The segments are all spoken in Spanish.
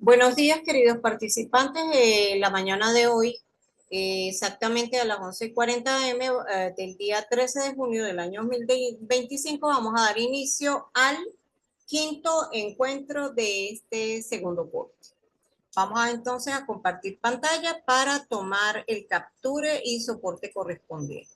Buenos días, queridos participantes. La mañana de hoy, exactamente a las 11:40 am del día 13 de junio del año 2025, vamos a dar inicio al quinto encuentro de este segundo corte. Vamos entonces a compartir pantalla para tomar el capture y soporte correspondiente.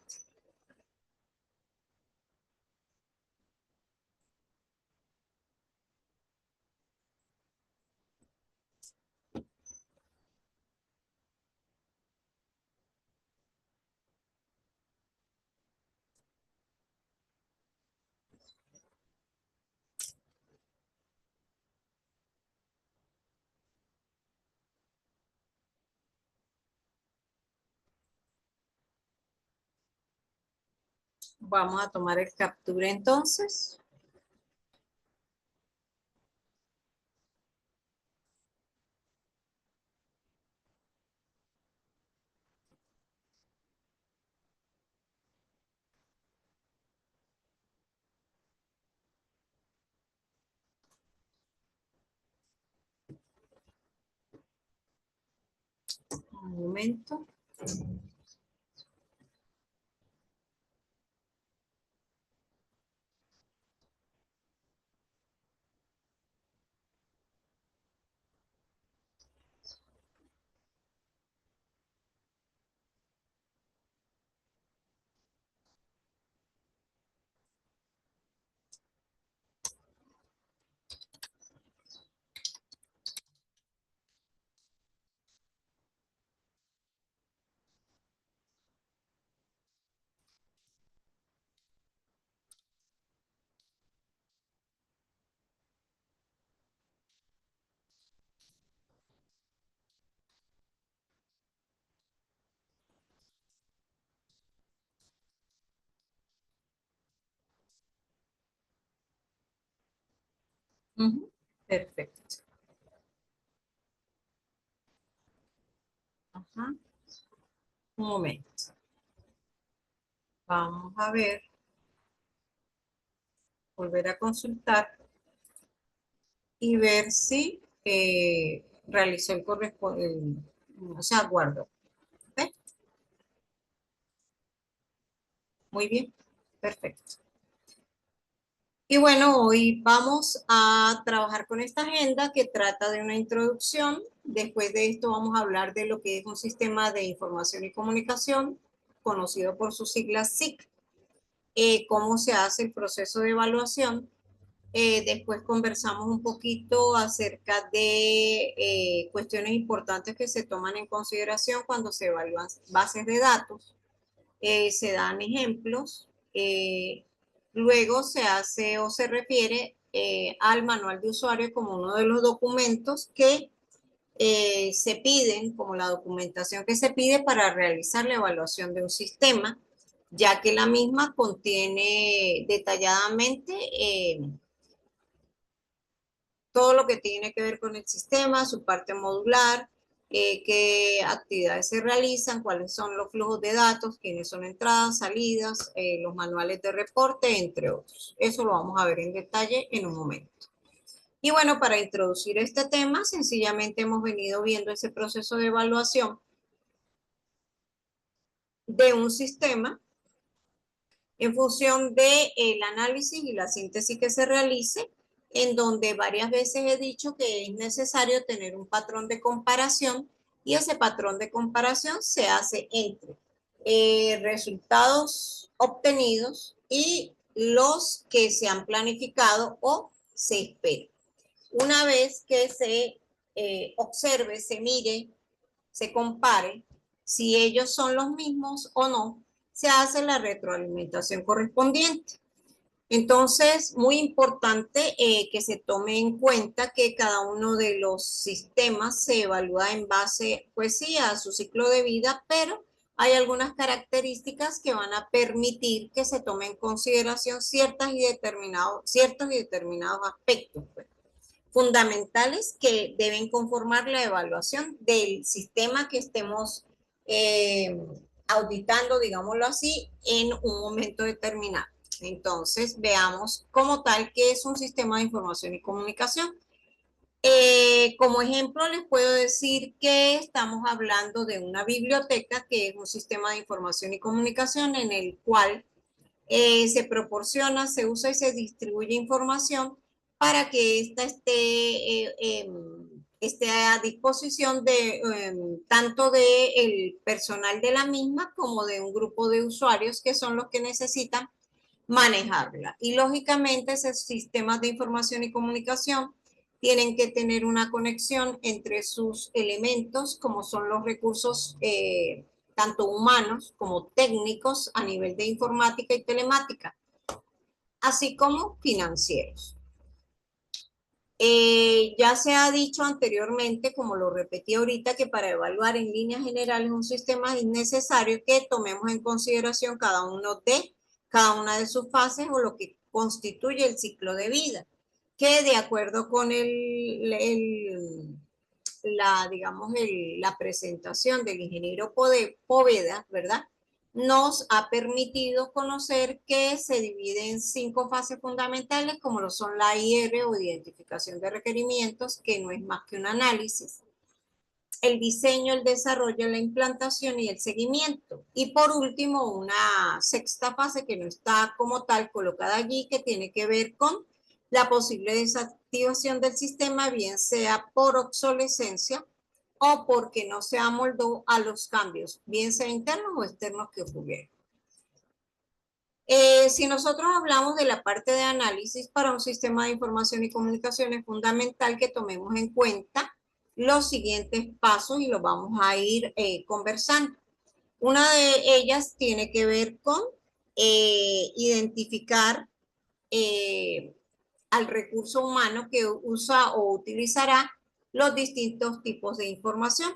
Vamos a tomar el capture entonces. Un momento. Perfecto. Ajá. Un momento. Vamos a ver, volver a consultar y ver si realizó el correspondiente, o sea, guardó. ¿Ok? Muy bien, perfecto. Y bueno, hoy vamos a trabajar con esta agenda que trata de una introducción. Después de esto vamos a hablar de lo que es un sistema de información y comunicación, conocido por sus siglas SIC, cómo se hace el proceso de evaluación. Después conversamos un poquito acerca de cuestiones importantes que se toman en consideración cuando se evalúan bases de datos. Se dan ejemplos. Luego se hace o se refiere al manual de usuario como uno de los documentos que se piden, como la documentación que se pide para realizar la evaluación de un sistema, ya que la misma contiene detalladamente todo lo que tiene que ver con el sistema, su parte modular, qué actividades se realizan, cuáles son los flujos de datos, quiénes son entradas, salidas, los manuales de reporte, entre otros. Eso lo vamos a ver en detalle en un momento. Y bueno, para introducir este tema, sencillamente hemos venido viendo ese proceso de evaluación de un sistema en función del análisis y la síntesis que se realice, en donde varias veces he dicho que es necesario tener un patrón de comparación y ese patrón de comparación se hace entre resultados obtenidos y los que se han planificado o se esperan. Una vez que se observe, se mire, se compare si ellos son los mismos o no, se hace la retroalimentación correspondiente. Entonces, muy importante que se tome en cuenta que cada uno de los sistemas se evalúa en base, pues sí, a su ciclo de vida, pero hay algunas características que van a permitir que se tome en consideración ciertos y determinados aspectos, pues, fundamentales que deben conformar la evaluación del sistema que estemos auditando, digámoslo así, en un momento determinado. Entonces, veamos como tal qué es un sistema de información y comunicación. Como ejemplo, les puedo decir que estamos hablando de una biblioteca, que es un sistema de información y comunicación en el cual se proporciona, se usa y se distribuye información para que ésta esté a disposición de tanto del personal de la misma como de un grupo de usuarios que son los que necesitan manejarla. Y lógicamente esos sistemas de información y comunicación tienen que tener una conexión entre sus elementos, como son los recursos tanto humanos como técnicos a nivel de informática y telemática, así como financieros. Ya se ha dicho anteriormente, como lo repetí ahorita, que para evaluar en líneas generales un sistema es necesario que tomemos en consideración cada una de sus fases o lo que constituye el ciclo de vida, que de acuerdo con la presentación del ingeniero Poveda, ¿verdad? Nos ha permitido conocer que se divide en 5 fases fundamentales, como lo son la IR o identificación de requerimientos, que no es más que un análisis, el diseño, el desarrollo, la implantación y el seguimiento. Y por último, una 6ª fase que no está como tal colocada allí, que tiene que ver con la posible desactivación del sistema, bien sea por obsolescencia o porque no se amoldó a los cambios, bien sea internos o externos que ocurrieron. Si nosotros hablamos de la parte de análisis para un sistema de información y comunicación, es fundamental que tomemos en cuenta los siguientes pasos y los vamos a ir conversando. Una de ellas tiene que ver con identificar al recurso humano que usa o utilizará los distintos tipos de información.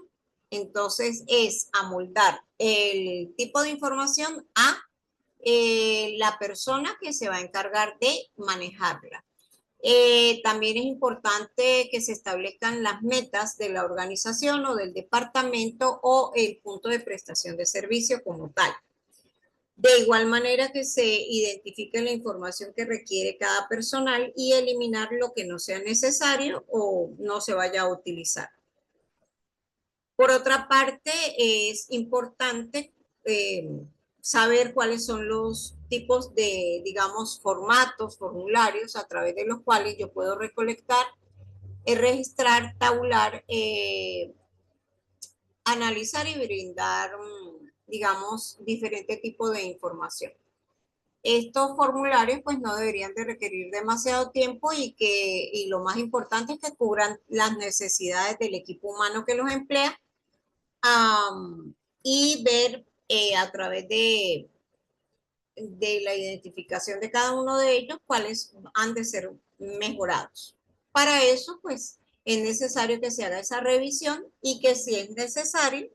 Entonces es amoldar el tipo de información a la persona que se va a encargar de manejarla. También es importante que se establezcan las metas de la organización o del departamento o el punto de prestación de servicio como tal. De igual manera que se identifique la información que requiere cada personal y eliminar lo que no sea necesario o no se vaya a utilizar. Por otra parte, es importante saber cuáles son los tipos de, digamos, formatos, formularios a través de los cuales yo puedo recolectar, registrar, tabular, analizar y brindar, digamos, diferentes tipos de información. Estos formularios pues no deberían de requerir demasiado tiempo y lo más importante es que cubran las necesidades del equipo humano que los emplea, y ver a través de la identificación de cada uno de ellos cuáles han de ser mejorados. Para eso, pues, es necesario que se haga esa revisión y que si es necesario,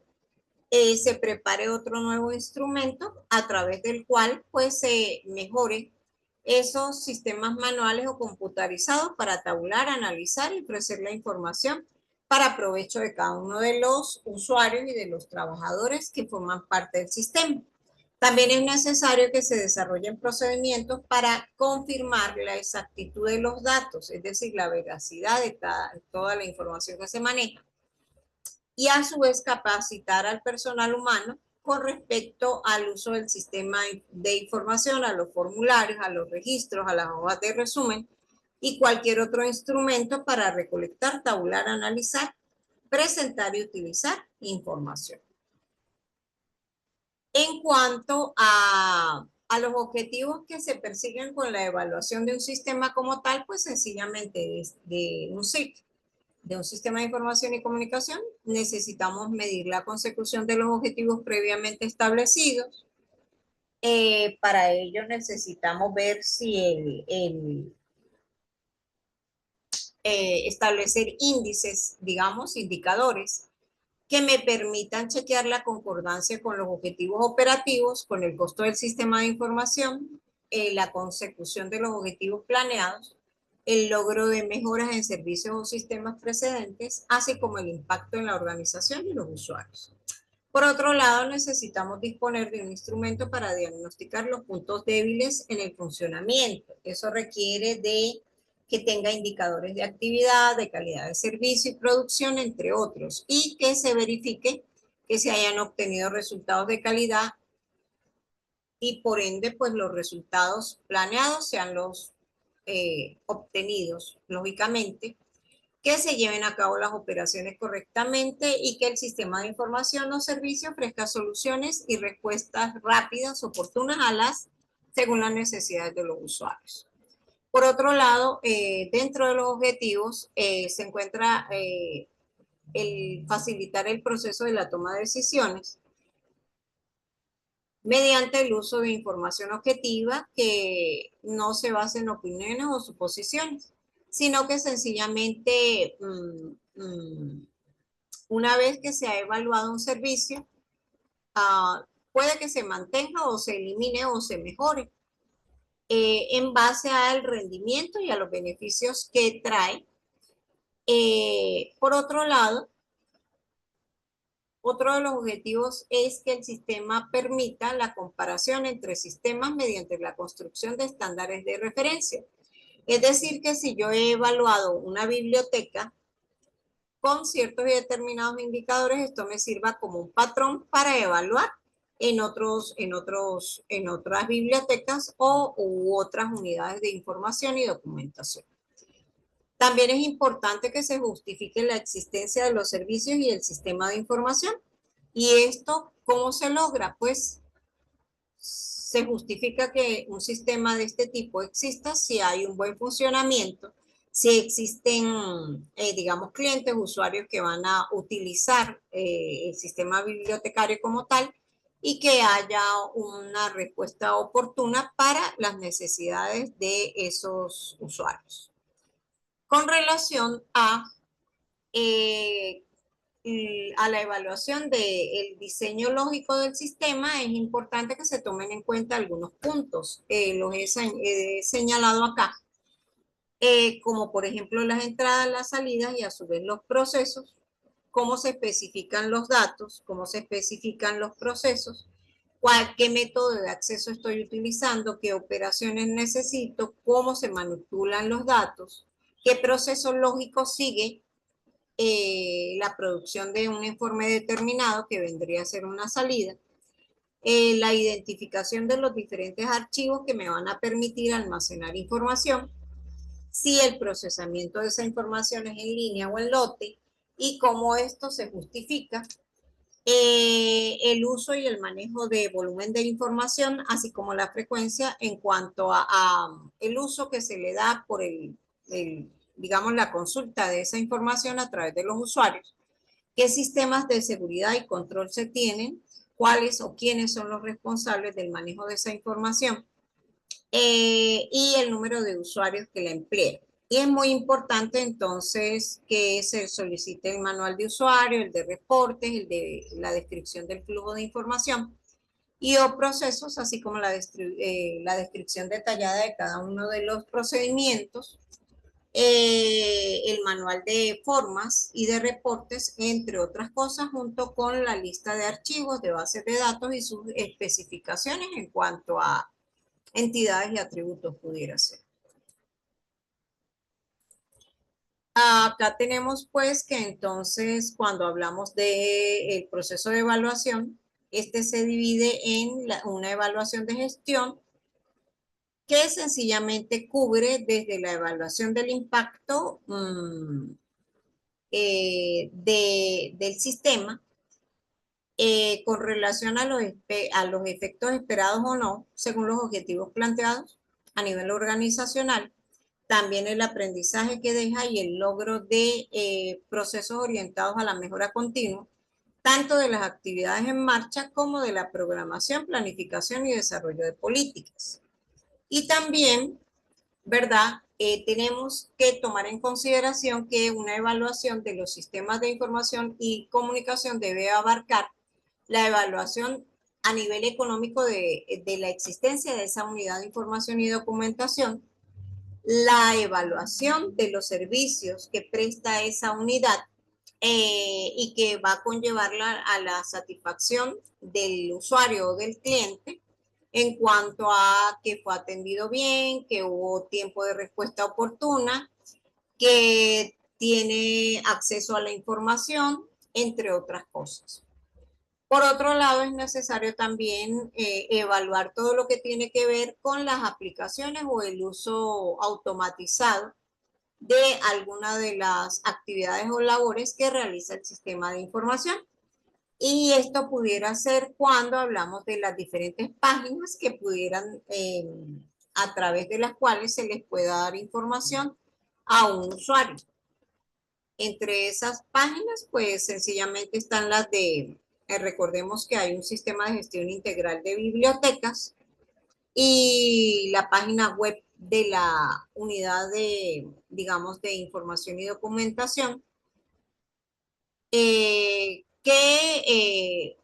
se prepare otro nuevo instrumento a través del cual, pues, se mejore esos sistemas manuales o computarizados para tabular, analizar y ofrecer la información para provecho de cada uno de los usuarios y de los trabajadores que forman parte del sistema. También es necesario que se desarrollen procedimientos para confirmar la exactitud de los datos, es decir, la veracidad de toda la información que se maneja, y a su vez capacitar al personal humano con respecto al uso del sistema de información, a los formularios, a los registros, a las hojas de resumen y cualquier otro instrumento para recolectar, tabular, analizar, presentar y utilizar información. En cuanto a los objetivos que se persiguen con la evaluación de un sistema como tal, pues sencillamente de un SIC, de un sistema de información y comunicación, necesitamos medir la consecución de los objetivos previamente establecidos. Para ello necesitamos ver si establecer índices, digamos, indicadores que me permitan chequear la concordancia con los objetivos operativos, con el costo del sistema de información, la consecución de los objetivos planeados, el logro de mejoras en servicios o sistemas precedentes, así como el impacto en la organización y los usuarios. Por otro lado, necesitamos disponer de un instrumento para diagnosticar los puntos débiles en el funcionamiento. Eso requiere de que tenga indicadores de actividad, de calidad de servicio y producción, entre otros, y que se verifique que se hayan obtenido resultados de calidad y por ende, pues los resultados planeados sean los obtenidos, lógicamente, que se lleven a cabo las operaciones correctamente y que el sistema de información o servicio ofrezca soluciones y respuestas rápidas, oportunas según las necesidades de los usuarios. Por otro lado, dentro de los objetivos se encuentra el facilitar el proceso de la toma de decisiones mediante el uso de información objetiva que no se base en opiniones o suposiciones, sino que sencillamente una vez que se ha evaluado un servicio, puede que se mantenga o se elimine o se mejore en base al rendimiento y a los beneficios que trae. Por otro lado, otro de los objetivos es que el sistema permita la comparación entre sistemas mediante la construcción de estándares de referencia. Es decir, que si yo he evaluado una biblioteca con ciertos y determinados indicadores, esto me sirva como un patrón para evaluar en otras bibliotecas u otras unidades de información y documentación. También es importante que se justifique la existencia de los servicios y el sistema de información. ¿Y esto cómo se logra? Pues se justifica que un sistema de este tipo exista si hay un buen funcionamiento, si existen, digamos, clientes, usuarios que van a utilizar el sistema bibliotecario como tal y que haya una respuesta oportuna para las necesidades de esos usuarios. Con relación a la evaluación del diseño lógico del sistema, es importante que se tomen en cuenta algunos puntos. Los he señalado acá, como por ejemplo las entradas, las salidas y a su vez los procesos, cómo se especifican los datos, cómo se especifican los procesos, qué método de acceso estoy utilizando, qué operaciones necesito, cómo se manipulan los datos, qué proceso lógico sigue la producción de un informe determinado que vendría a ser una salida, la identificación de los diferentes archivos que me van a permitir almacenar información, si el procesamiento de esa información es en línea o en lote y cómo esto se justifica, el uso y el manejo de volumen de información, así como la frecuencia en cuanto a el uso que se le da por digamos, la consulta de esa información a través de los usuarios, qué sistemas de seguridad y control se tienen, cuáles o quiénes son los responsables del manejo de esa información y el número de usuarios que la emplean. Y es muy importante entonces que se solicite el manual de usuario, el de reportes, el de la descripción del flujo de información y o procesos, así como la descripción detallada de cada uno de los procedimientos, el manual de formas y de reportes, entre otras cosas, junto con la lista de archivos, de bases de datos y sus especificaciones en cuanto a entidades y atributos pudiera ser. Acá tenemos pues que entonces cuando hablamos del proceso de evaluación, este se divide en una evaluación de gestión que sencillamente cubre desde la evaluación del impacto del sistema con relación a los efectos esperados o no, según los objetivos planteados a nivel organizacional, también el aprendizaje que deja y el logro de procesos orientados a la mejora continua, tanto de las actividades en marcha como de la programación, planificación y desarrollo de políticas. Y también, ¿verdad? Tenemos que tomar en consideración que una evaluación de los sistemas de información y comunicación debe abarcar la evaluación a nivel económico de la existencia de esa unidad de información y documentación, la evaluación de los servicios que presta esa unidad y que va a conllevarla a la satisfacción del usuario o del cliente, en cuanto a que fue atendido bien, que hubo tiempo de respuesta oportuna, que tiene acceso a la información, entre otras cosas. Por otro lado, es necesario también evaluar todo lo que tiene que ver con las aplicaciones o el uso automatizado de alguna de las actividades o labores que realiza el sistema de información. Y esto pudiera ser cuando hablamos de las diferentes páginas que pudieran, a través de las cuales se les pueda dar información a un usuario. Entre esas páginas, pues sencillamente están las de, recordemos que hay un sistema de gestión integral de bibliotecas y la página web de la unidad de, digamos, de información y documentación, que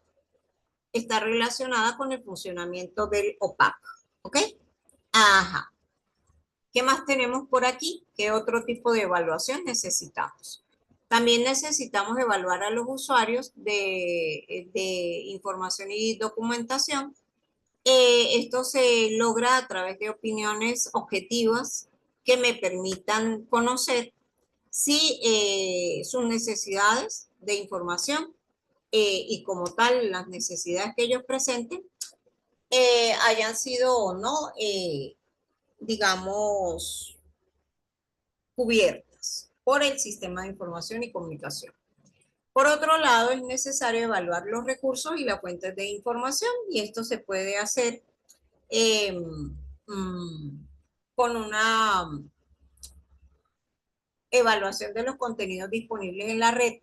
está relacionada con el funcionamiento del OPAC. ¿Ok? Ajá. ¿Qué más tenemos por aquí? ¿Qué otro tipo de evaluación necesitamos? También necesitamos evaluar a los usuarios de información y documentación. Esto se logra a través de opiniones objetivas que me permitan conocer si sus necesidades de información y como tal las necesidades que ellos presenten hayan sido o no, digamos, cubiertas por el sistema de información y comunicación. Por otro lado, es necesario evaluar los recursos y las fuentes de información y esto se puede hacer eh, con una evaluación de los contenidos disponibles en la red,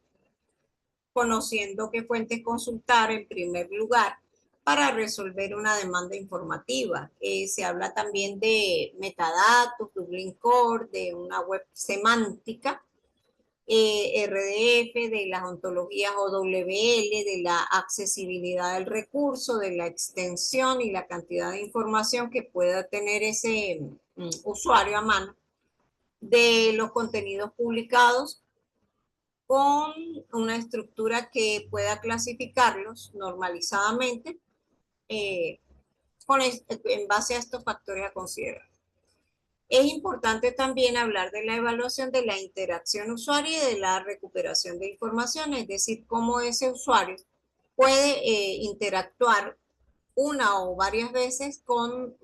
conociendo qué fuentes consultar en primer lugar para resolver una demanda informativa. Se habla también de metadatos, Dublin Core, de una web semántica, RDF, de las ontologías OWL, de la accesibilidad del recurso, de la extensión y la cantidad de información que pueda tener ese usuario a mano, de los contenidos publicados con una estructura que pueda clasificarlos normalizadamente eh, en base a estos factores a considerar. Es importante también hablar de la evaluación de la interacción usuario y de la recuperación de información, es decir, cómo ese usuario puede interactuar una o varias veces con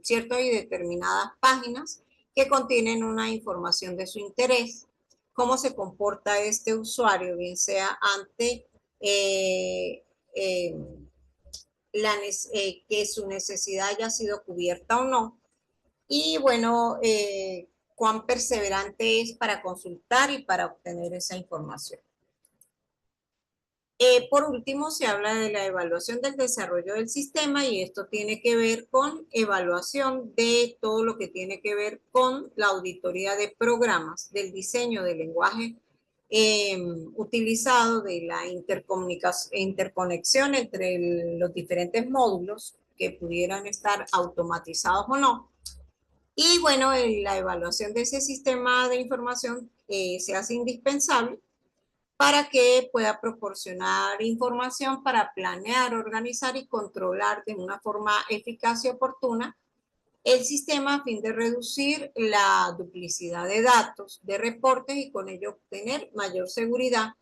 ciertas y determinadas páginas que contienen una información de su interés, cómo se comporta este usuario, bien sea ante eh, eh, que su necesidad haya sido cubierta o no, y bueno, cuán perseverante es para consultar y para obtener esa información. Por último, se habla de la evaluación del desarrollo del sistema y esto tiene que ver con evaluación de todo lo que tiene que ver con la auditoría de programas, del diseño del lenguaje utilizado, de la interconexión entre los diferentes módulos que pudieran estar automatizados o no. Y bueno, la evaluación de ese sistema de información se hace indispensable para que pueda proporcionar información para planear, organizar y controlar de una forma eficaz y oportuna el sistema a fin de reducir la duplicidad de datos, de reportes y con ello obtener mayor seguridad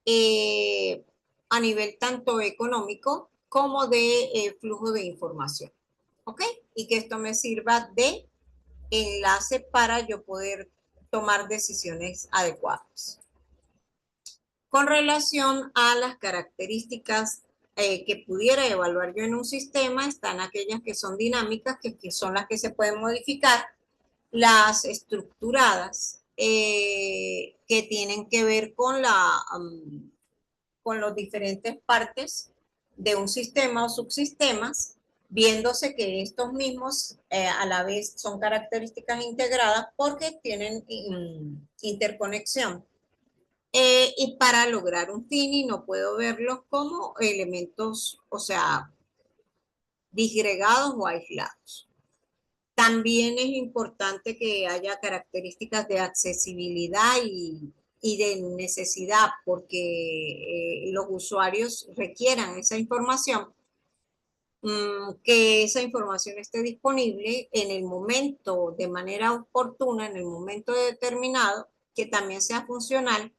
eh, a nivel tanto económico como de flujo de información. ¿Ok? Y que esto me sirva de enlace para yo poder tomar decisiones adecuadas. Con relación a las características que pudiera evaluar yo en un sistema, están aquellas que son dinámicas, que son las que se pueden modificar, las estructuradas, que tienen que ver con las diferentes partes de un sistema o subsistemas, viéndose que estos mismos a la vez son características integradas porque tienen interconexión. Y para lograr un fin, y no puedo verlos como elementos, o sea, disgregados o aislados. También es importante que haya características de accesibilidad y de necesidad, porque los usuarios requieran esa información que esa información esté disponible en el momento, de manera oportuna, en el momento determinado, que también sea funcional,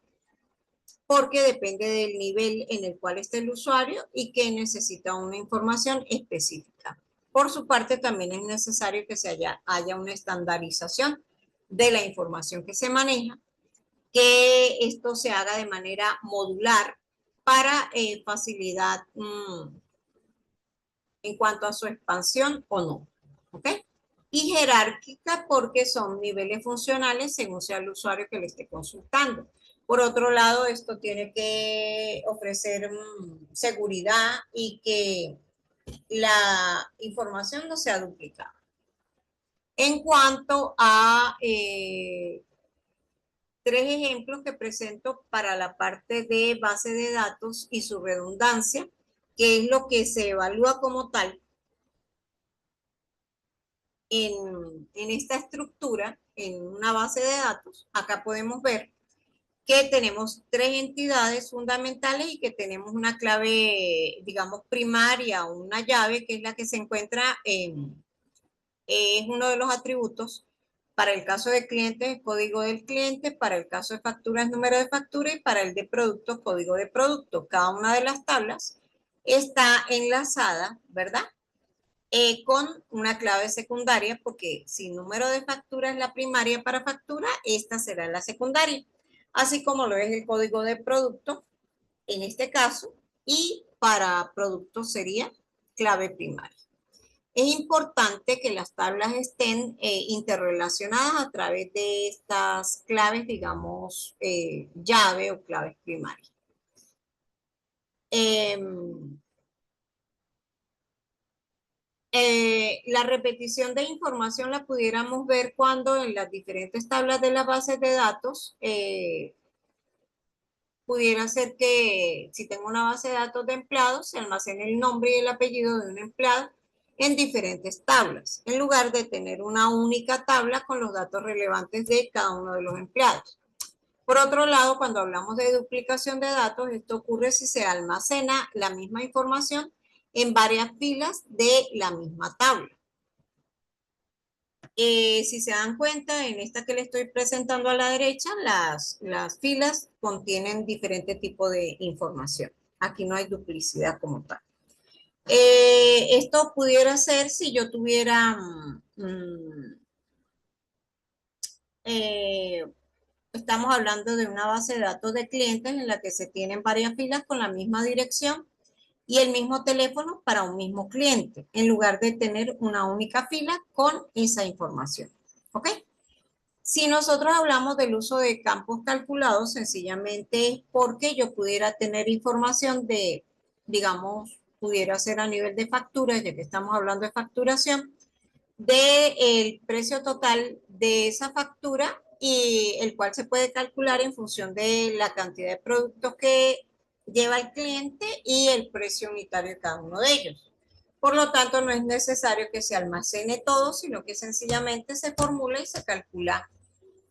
porque depende del nivel en el cual esté el usuario y que necesita una información específica. Por su parte, también es necesario que haya una estandarización de la información que se maneja, que esto se haga de manera modular para facilidad en cuanto a su expansión o no. ¿Ok? Y jerárquica porque son niveles funcionales según sea el usuario que le esté consultando. Por otro lado, esto tiene que ofrecer seguridad y que la información no sea duplicada. En cuanto a tres ejemplos que presento para la parte de base de datos y su redundancia, que es lo que se evalúa como tal en esta estructura, en una base de datos. Acá podemos ver que tenemos tres entidades fundamentales y que tenemos una clave, digamos, primaria, una llave, que es la que se encuentra es uno de los atributos. Para el caso de clientes, código del cliente; para el caso de facturas, número de factura; y para el de productos, código de producto. Cada una de las tablas está enlazada, ¿verdad? Con una clave secundaria, porque si número de factura es la primaria para factura, esta será la secundaria, así como lo es el código de producto en este caso, y para productos sería clave primaria. Es importante que las tablas estén interrelacionadas a través de estas claves, digamos, llave o claves primarias. La repetición de información la pudiéramos ver cuando en las diferentes tablas de las bases de datos pudiera ser que si tengo una base de datos de empleados, se almacene el nombre y el apellido de un empleado en diferentes tablas, en lugar de tener una única tabla con los datos relevantes de cada uno de los empleados. Por otro lado, cuando hablamos de duplicación de datos, esto ocurre si se almacena la misma información en varias filas de la misma tabla. Si se dan cuenta, en esta que le estoy presentando a la derecha, las filas contienen diferente tipo de información. Aquí no hay duplicidad como tal. Esto pudiera ser si yo tuviera, estamos hablando de una base de datos de clientes en la que se tienen varias filas con la misma dirección y el mismo teléfono para un mismo cliente, en lugar de tener una única fila con esa información. ¿Ok? Si nosotros hablamos del uso de campos calculados, sencillamente es porque yo pudiera tener información de, digamos, pudiera ser a nivel de factura, ya que estamos hablando de facturación, del precio total de esa factura, y el cual se puede calcular en función de la cantidad de productos que lleva el cliente y el precio unitario de cada uno de ellos. Por lo tanto, no es necesario que se almacene todo, sino que sencillamente se formula y se calcula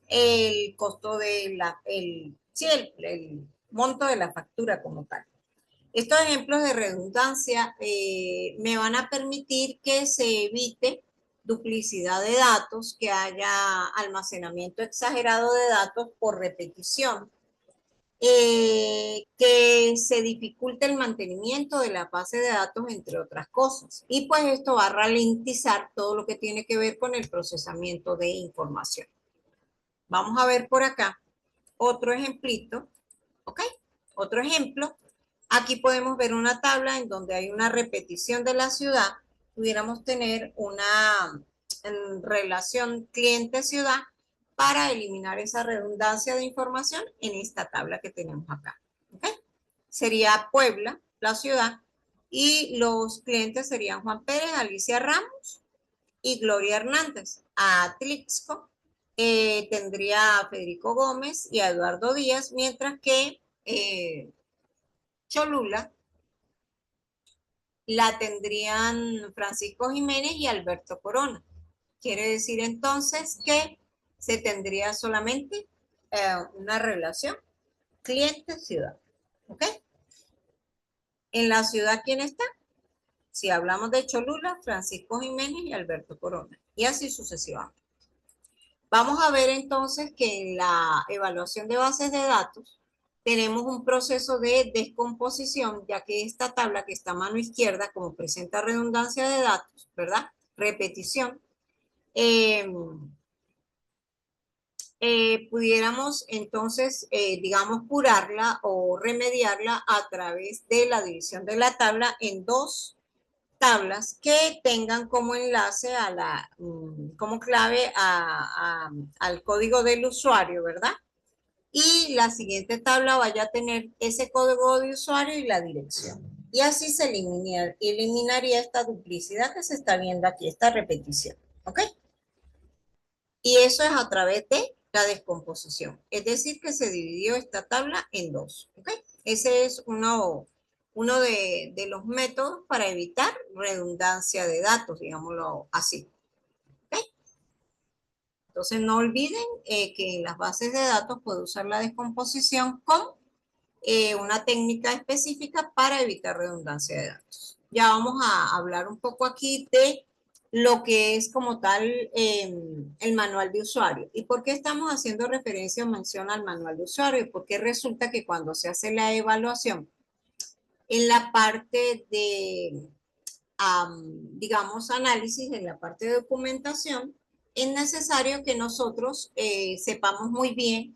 el costo de sí, el monto de la factura como tal. Estos ejemplos de redundancia me van a permitir que se evite duplicidad de datos, que haya almacenamiento exagerado de datos por repetición, que se dificulte el mantenimiento de la base de datos, entre otras cosas. Y pues esto va a ralentizar todo lo que tiene que ver con el procesamiento de información. Vamos a ver por acá otro ejemplito, ¿ok? Otro ejemplo. Aquí podemos ver una tabla en donde hay una repetición de la ciudad. Pudiéramos tener una relación cliente-ciudad para eliminar esa redundancia de información en esta tabla que tenemos acá. ¿Ok? Sería Puebla, la ciudad, y los clientes serían Juan Pérez, Alicia Ramos y Gloria Hernández. A Atlixco tendría a Federico Gómez y a Eduardo Díaz, mientras que Cholula la tendrían Francisco Jiménez y Alberto Corona. Quiere decir entonces que se tendría solamente una relación cliente-ciudad. ¿Ok? En la ciudad, ¿quién está? Si hablamos de Cholula, Francisco Jiménez y Alberto Corona, y así sucesivamente. Vamos a ver entonces que en la evaluación de bases de datos tenemos un proceso de descomposición, ya que esta tabla que está a mano izquierda, como presenta redundancia de datos, ¿verdad? Repetición. Eh, pudiéramos entonces, digamos, curarla o remediarla a través de la división de la tabla en dos tablas que tengan como enlace a la, como clave al código del usuario, ¿verdad? Y la siguiente tabla vaya a tener ese código de usuario y la dirección. Y así se eliminaría esta duplicidad que se está viendo aquí, esta repetición. ¿Ok? Y eso es a través de la descomposición. Es decir, que se dividió esta tabla en dos. ¿Ok? Ese es uno de los métodos para evitar redundancia de datos, digámoslo así. ¿Ok? Entonces no olviden que en las bases de datos puede usar la descomposición con una técnica específica para evitar redundancia de datos. Ya vamos a hablar un poco aquí de lo que es como tal el manual de usuario. ¿Y por qué estamos haciendo referencia o mención al manual de usuario? Porque resulta que cuando se hace la evaluación, en la parte de, digamos, análisis, en la parte de documentación, es necesario que nosotros sepamos muy bien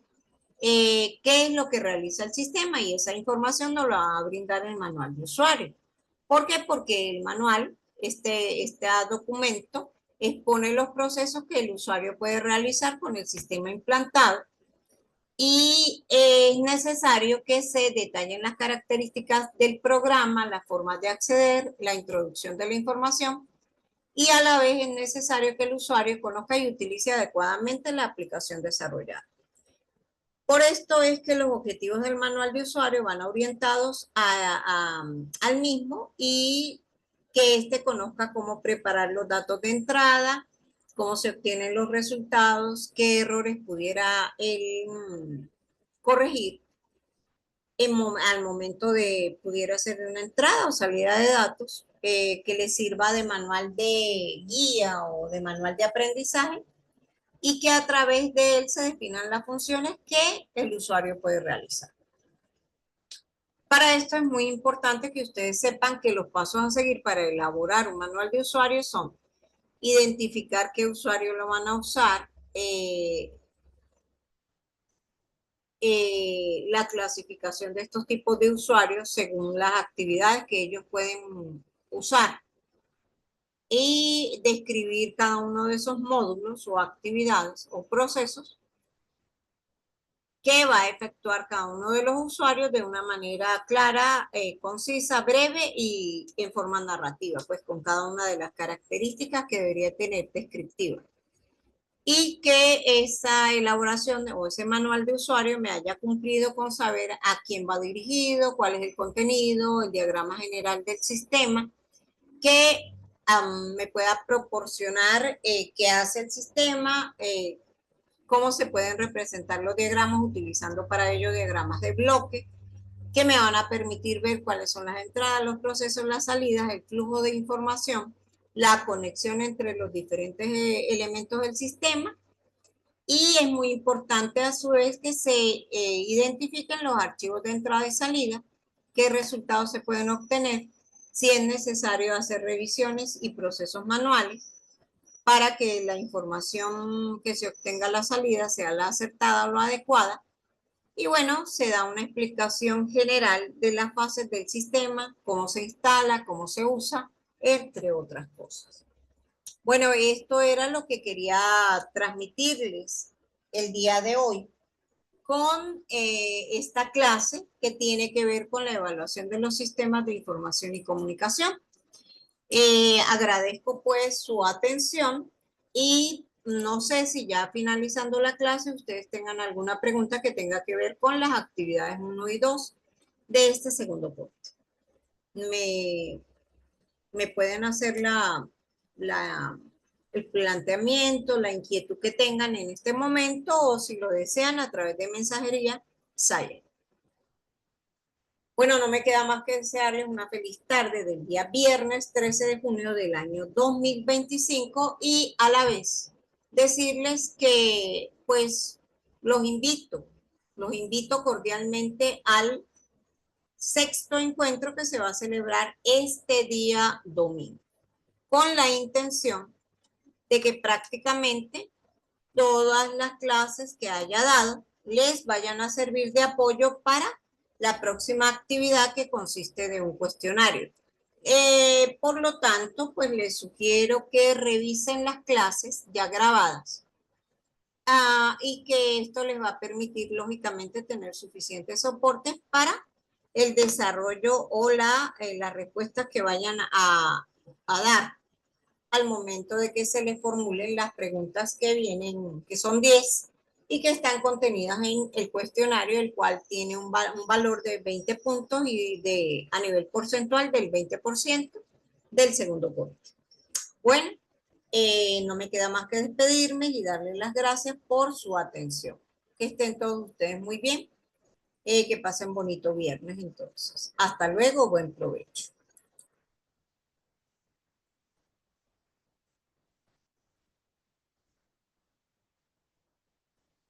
qué es lo que realiza el sistema y esa información nos la va a brindar el manual de usuario. ¿Por qué? Porque el manual, este documento, expone los procesos que el usuario puede realizar con el sistema implantado y es necesario que se detallen las características del programa, las formas de acceder, la introducción de la información y a la vez es necesario que el usuario conozca y utilice adecuadamente la aplicación desarrollada. Por esto es que los objetivos del manual de usuario van orientados al mismo y que éste conozca cómo preparar los datos de entrada, cómo se obtienen los resultados, qué errores pudiera él corregir al momento de pudiera hacer una entrada o salida de datos que le sirva de manual de guía o de manual de aprendizaje y que a través de él se definan las funciones que el usuario puede realizar. Para esto es muy importante que ustedes sepan que los pasos a seguir para elaborar un manual de usuario son identificar qué usuario lo van a usar, la clasificación de estos tipos de usuarios según las actividades que ellos pueden usar y describir cada uno de esos módulos o actividades o procesos que va a efectuar cada uno de los usuarios de una manera clara, concisa, breve y en forma narrativa, pues con cada una de las características que debería tener descriptiva. Y que esa elaboración o ese manual de usuario me haya cumplido con saber a quién va dirigido, cuál es el contenido, el diagrama general del sistema, que me pueda proporcionar qué hace el sistema, cómo se pueden representar los diagramas utilizando para ello diagramas de bloque que me van a permitir ver cuáles son las entradas, los procesos, las salidas, el flujo de información, la conexión entre los diferentes elementos del sistema y es muy importante a su vez que se identifiquen los archivos de entrada y salida, qué resultados se pueden obtener, si es necesario hacer revisiones y procesos manuales para que la información que se obtenga a la salida sea la acertada o la adecuada. Y bueno, se da una explicación general de las fases del sistema, cómo se instala, cómo se usa, entre otras cosas. Bueno, esto era lo que quería transmitirles el día de hoy con esta clase que tiene que ver con la evaluación de los sistemas de información y comunicación. Agradezco pues su atención y no sé si ya finalizando la clase ustedes tengan alguna pregunta que tenga que ver con las actividades 1 y 2 de este segundo punto. Me, me pueden hacer el planteamiento, la inquietud que tengan en este momento o si lo desean a través de mensajería, Silent. Bueno, no me queda más que desearles una feliz tarde del día viernes 13 de junio del año 2025 y a la vez decirles que pues los invito cordialmente al sexto encuentro que se va a celebrar este día domingo, con la intención de que prácticamente todas las clases que haya dado les vayan a servir de apoyo para la próxima actividad que consiste de un cuestionario. Por lo tanto, pues les sugiero que revisen las clases ya grabadas y que esto les va a permitir, lógicamente, tener suficiente soporte para el desarrollo o las respuestas que vayan a dar al momento de que se les formulen las preguntas que vienen, que son 10 y que están contenidas en el cuestionario, el cual tiene un valor de 20 puntos y a nivel porcentual del 20% del segundo corte. Bueno, no me queda más que despedirme y darles las gracias por su atención. Que estén todos ustedes muy bien, que pasen bonito viernes entonces. Hasta luego, buen provecho.